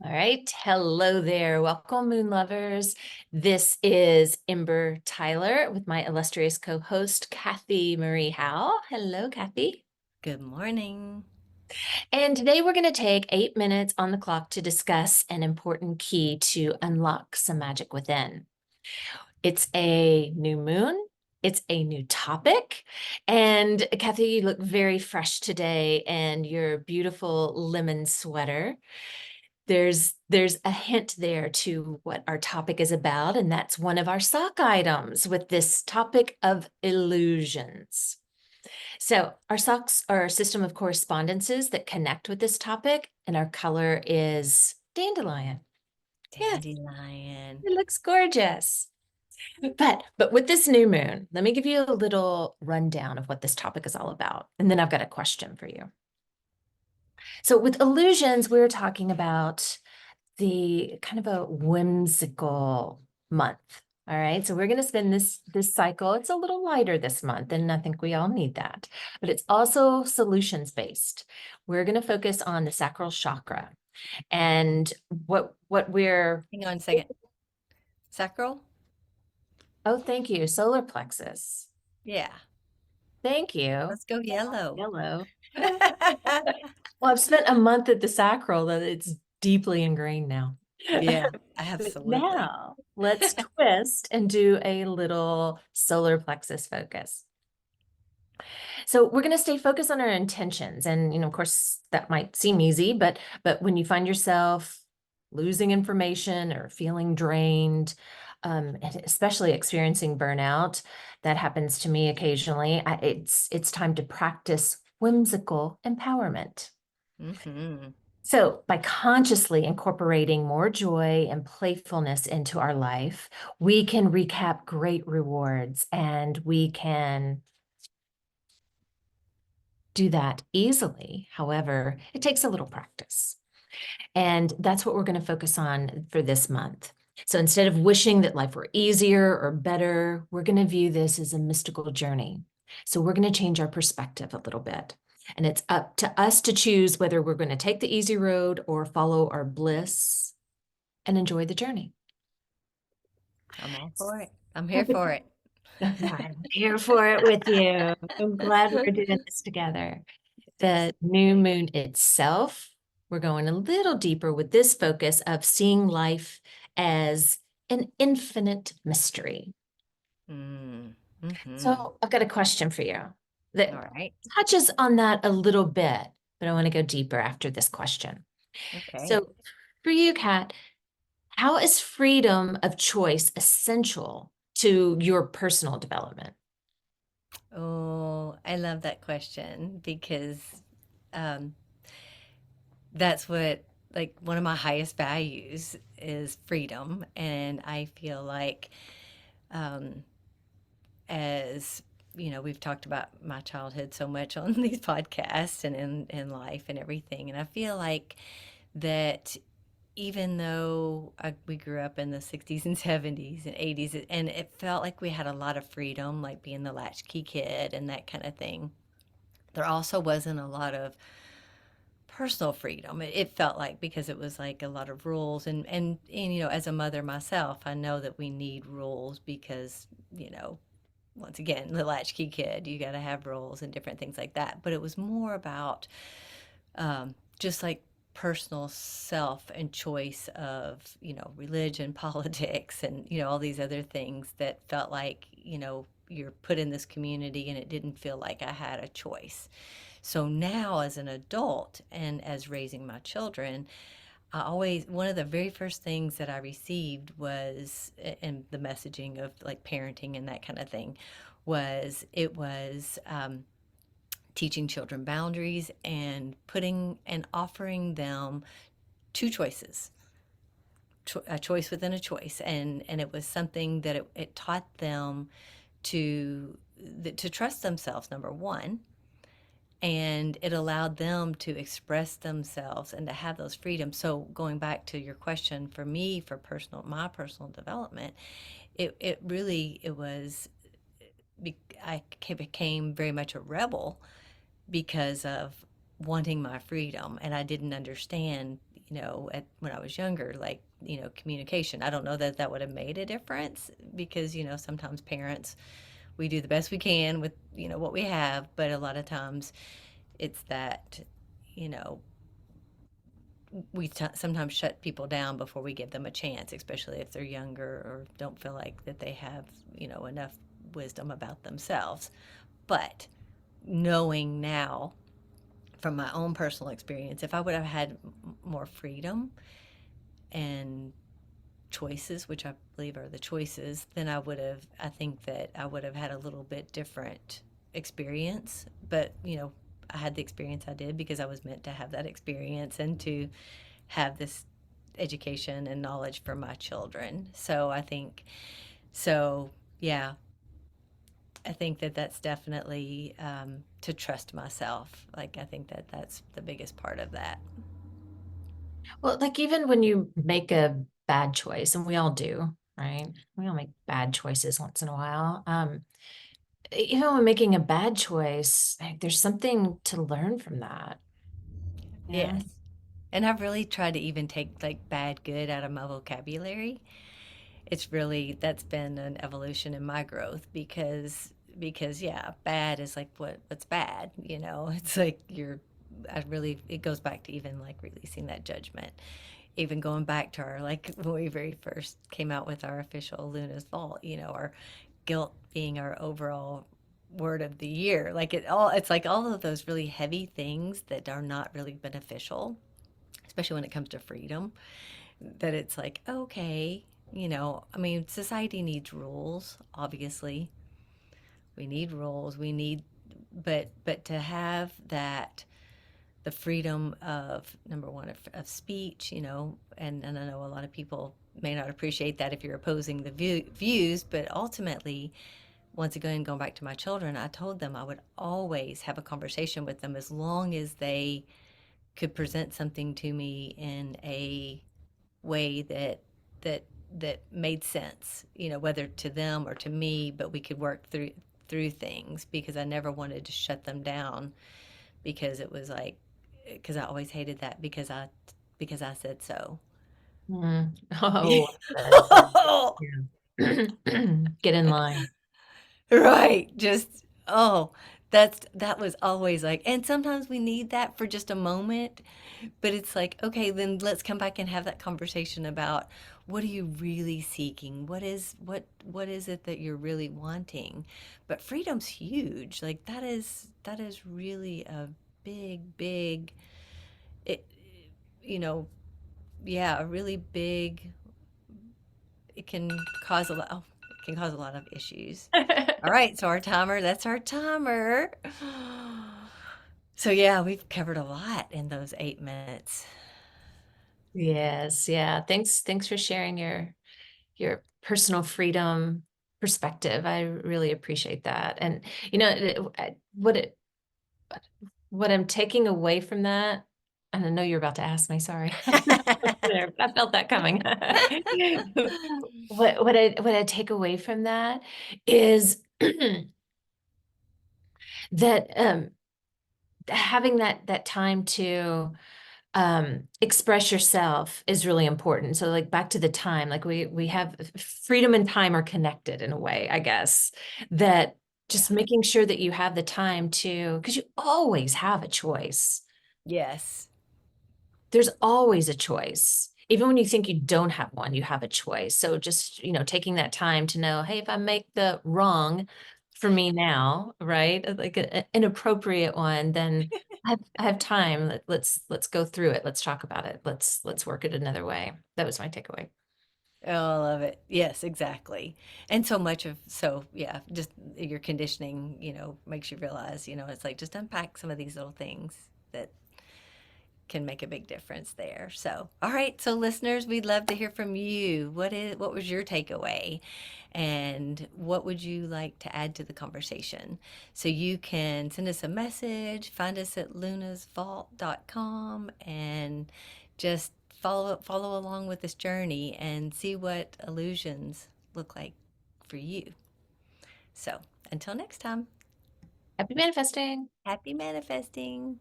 All right. Hello there. Welcome, moon lovers. This is Imber Tyler with my illustrious co-host, Kathy Marie Howell. Hello, Kathy. Good morning. And today we're going to take 8 minutes on the clock to discuss an important key to unlock some magic within. It's a new moon. It's a new topic. And Kathy, you look very fresh today and your beautiful lemon sweater. There's a hint there to what our topic is about, and that's one of our sock items with this topic of illusions. So our socks are a system of correspondences that connect with this topic, and our color is dandelion. Yes, Dandelion. it looks gorgeous. But with this new moon, let me give you a little rundown of what this topic is all about, and then I've got a question for you. So with illusions, we're talking about the kind of a whimsical month. All right, so we're going to spend this cycle. It's a little lighter this month, and I think we all need that. But it's also solutions based. We're going to focus on the sacral chakra and what we're. Hang on a second. Sacral? Oh, thank you, solar plexus. Yeah. Thank you. Let's go yellow. Yellow. Well, I've spent a month at the sacral that it's deeply ingrained now. Yeah, But absolutely. now let's twist and do a little solar plexus focus. So we're going to stay focused on our intentions. And, of course, that might seem easy, but when you find yourself losing information or feeling drained, and especially experiencing burnout, that happens to me occasionally, it's time to practice whimsical empowerment. Mm-hmm. So, by consciously incorporating more joy and playfulness into our life, we can recap great rewards and we can do that easily. However, it takes a little practice. And that's what we're going to focus on for this month. So, instead of wishing that life were easier or better, we're going to view this as a mystical journey. So, we're going to change our perspective a little bit. And it's up to us to choose whether we're going to take the easy road or follow our bliss and enjoy the journey. I'm all for it. I'm here for it. I'm here for it with you. I'm glad we're doing this together. Yes. The new moon itself, we're going a little deeper with this focus of seeing life as an infinite mystery. Mm-hmm. So I've got a question for you All that right. touches on that a little bit, but I want to go deeper after this question. Okay. So for you, Kat, how is freedom of choice essential to your personal development? Oh, I love that question because um, that's what, like, one of my highest values is freedom. And I feel like, um, as we've talked about my childhood so much on these podcasts and in life and everything. And I feel like that even though we grew up in the 60s and 70s and 80s, and it felt like we had a lot of freedom, like being the latchkey kid and that kind of thing, there also wasn't a lot of personal freedom. It felt like, because it was like a lot of rules, and as a mother myself, I know that we need rules because once again, the latchkey kid, you got to have rules and different things like that. But it was more about just like personal self and choice of, religion, politics, and, all these other things that felt like, you're put in this community and it didn't feel like I had a choice. So now, as an adult and as raising my children, one of the very first things that I received was, in the messaging of like parenting and that kind of thing, it was teaching children boundaries and putting and offering them two choices, a choice within a choice. And it was something that it taught them to, to trust themselves, number one, and it allowed them to express themselves and to have those freedoms. So going back to your question, for me, for my personal development, it really, it was, I became very much a rebel because of wanting my freedom, and I didn't understand, when I was younger, like, communication. I don't know that that would have made a difference because, sometimes parents, we do the best we can with, what we have, but a lot of times it's that, you know, sometimes shut people down before we give them a chance, especially if they're younger or don't feel like that they have, enough wisdom about themselves. But knowing now from my own personal experience, if I would have had more freedom and choices, which I believe are the choices, then I think that I would have had a little bit different experience. But, I had the experience I did because I was meant to have that experience and to have this education and knowledge for my children. So yeah, I think that that's definitely to trust myself. Like, I think that that's the biggest part of that. Well, like even when you make a bad choice, and we all do, right? We all make bad choices once in a while. Even when making a bad choice, like, there's something to learn from that. Yeah. Yes. And I've really tried to even take like bad, good out of my vocabulary. That's been an evolution in my growth because yeah, bad is like what's bad, It's like it goes back to even like releasing that judgment. Even going back to our like when we very first came out with our official Luna's Vault, our guilt being our overall word of the year. It's like all of those really heavy things that are not really beneficial, especially when it comes to freedom, that it's like, okay, I mean, society needs rules, obviously. We need rules. But to have that, the freedom of, number one, of speech, and I know a lot of people may not appreciate that if you're opposing the views, but ultimately, once again, going back to my children, I told them I would always have a conversation with them as long as they could present something to me in a way that that made sense, whether to them or to me, but we could work through things because I never wanted to shut them down because it was like because I always hated that because I said so. Mm. Oh, that's yeah. Get in line. Right. Just, oh, that was always like, and sometimes we need that for just a moment, but it's like, okay, then let's come back and have that conversation about what are you really seeking? What is it that you're really wanting? But freedom's huge. Like that is really a big it you know, yeah, a really big it can cause a lot oh, it can cause a lot of issues. All right, so that's our timer. So yeah, we've covered a lot in those 8 minutes. Yes, yeah. Thanks for sharing your personal freedom perspective. I really appreciate that. And what I'm taking away from that, and I know you're about to ask me, sorry. There, I felt that coming. What I take away from that is that having that time to express yourself is really important. So like back to the time, like we have freedom and time are connected in a way, I guess, that Yeah. just making sure that you have the time to, because you always have a choice. Yes. There's always a choice. Even when you think you don't have one, you have a choice. So just, taking that time to know, hey, if I make the wrong for me now, right? Like an inappropriate one, then I have time. Let's go through it. Let's talk about it. Let's work it another way. That was my takeaway. Oh, I love it. Yes, exactly. And so much of so yeah, just your conditioning, makes you realize, it's like just unpack some of these little things that can make a big difference there. So, all right, so listeners, we'd love to hear from you. What was your takeaway? And what would you like to add to the conversation? So you can send us a message, find us at lunasvault.com and just follow along with this journey and see what illusions look like for you. So, until next time, Happy manifesting. happy manifesting.